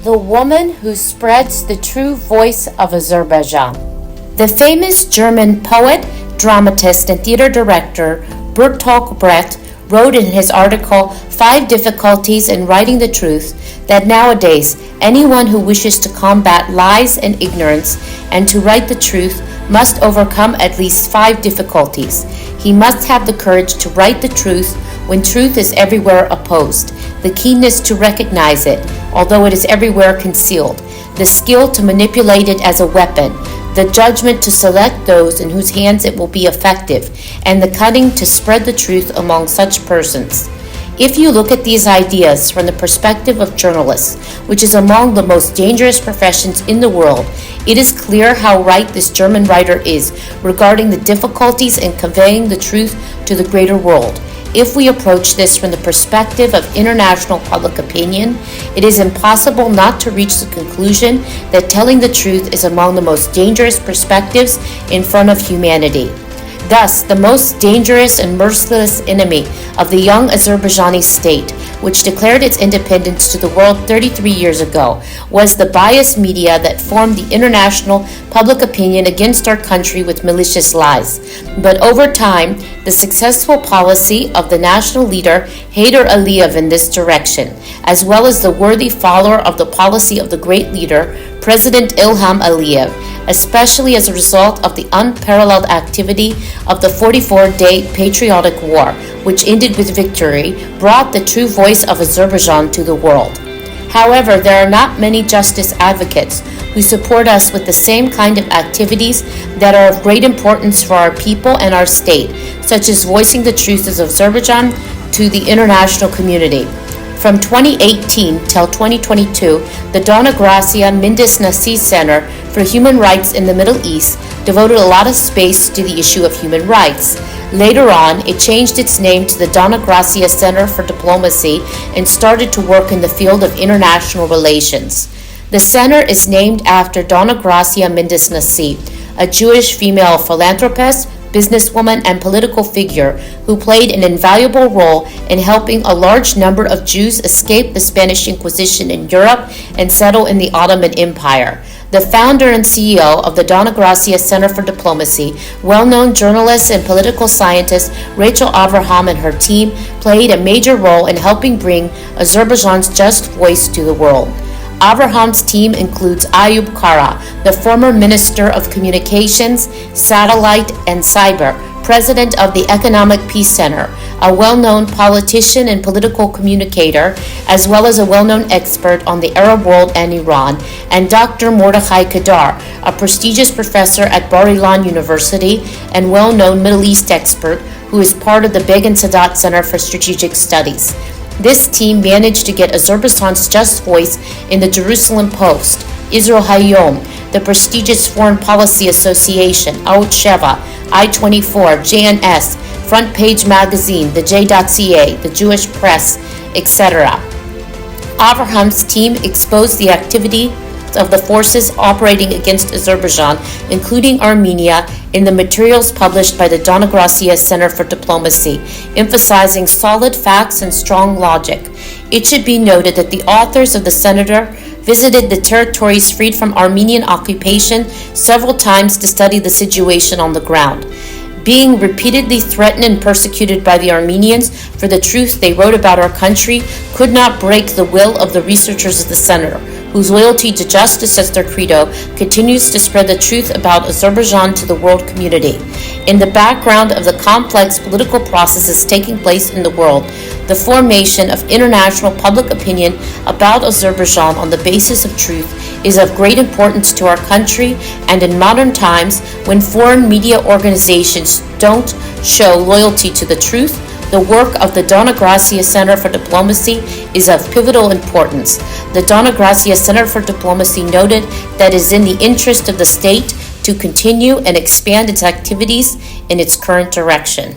The woman who spreads the true voice of Azerbaijan. The famous German poet, dramatist, and theater director Bertolt Brecht wrote in his article, 5 Difficulties in Writing the Truth, that nowadays anyone who wishes to combat lies and ignorance and to write the truth must overcome at least 5 difficulties. He must have the courage to write the truth when truth is everywhere opposed, the keenness to recognize it, although it is everywhere concealed, the skill to manipulate it as a weapon, the judgment to select those in whose hands it will be effective, and the cunning to spread the truth among such persons. If you look at these ideas from the perspective of journalists, which is among the most dangerous professions in the world, it is clear how right this German writer is regarding the difficulties in conveying the truth to the greater world. If we approach this from the perspective of international public opinion, it is impossible not to reach the conclusion that telling the truth is among the most dangerous perspectives in front of humanity. Thus, the most dangerous and merciless enemy of the young Azerbaijani state, which declared its independence to the world 33 years ago, was the biased media that formed the international public opinion against our country with malicious lies. But over time, the successful policy of the national leader Heydar Aliyev in this direction, as well as the worthy follower of the policy of the great leader, President Ilham Aliyev, especially as a result of the unparalleled activity of the 44-day patriotic war, which ended with victory, brought the true voice of Azerbaijan to the world. However, there are not many justice advocates who support us with the same kind of activities that are of great importance for our people and our state, such as voicing the truth of Azerbaijan to the international community. From 2018 till 2022, the Dona Gracia Mindis Nasi Center for Human Rights in the Middle East devoted a lot of space to the issue of human rights. Later on, it changed its name to the Dona Gracia Center for Diplomacy and started to work in the field of international relations. The center is named after Dona Gracia Mindis Nasi, a Jewish female philanthropist, businesswoman, and political figure who played an invaluable role in helping a large number of Jews escape the Spanish Inquisition in Europe and settle in the Ottoman Empire. The founder and CEO of the Dona Gracia Center for Diplomacy, well-known journalist and political scientist İsrael Abraham and her team played a major role in helping bring Azerbaijan's just voice to the world. Abraham's team includes Ayub Kara, the former Minister of Communications, Satellite, and Cyber, President of the Economic Peace Center, a well-known politician and political communicator, as well as a well-known expert on the Arab world and Iran, and Dr. Mordechai Kadar, a prestigious professor at Bar-Ilan University and well-known Middle East expert who is part of the Begin Sadat Center for Strategic Studies. This team managed to get Azerbaijan's just voice in the Jerusalem Post, Israel Hayom, the prestigious Foreign Policy Association, Out Sheva, I-24, JNS, Front Page Magazine, the J.ca, the Jewish Press, etc. Abraham's team exposed the activity of the forces operating against Azerbaijan, including Armenia, in the materials published by the Dona Gracia Center for Diplomacy, emphasizing solid facts and strong logic. It should be noted that the authors of the Senator visited the territories freed from Armenian occupation several times to study the situation on the ground. Being repeatedly threatened and persecuted by the Armenians for the truth they wrote about our country could not break the will of the researchers of the Center, whose loyalty to justice as their credo continues to spread the truth about Azerbaijan to the world community. In the background of the complex political processes taking place in the world, the formation of international public opinion about Azerbaijan on the basis of truth is of great importance to our country, and in modern times, when foreign media organizations don't show loyalty to the truth, the work of the Dona Gracia Center for Diplomacy is of pivotal importance. The Dona Gracia Center for Diplomacy noted that it is in the interest of the state to continue and expand its activities in its current direction.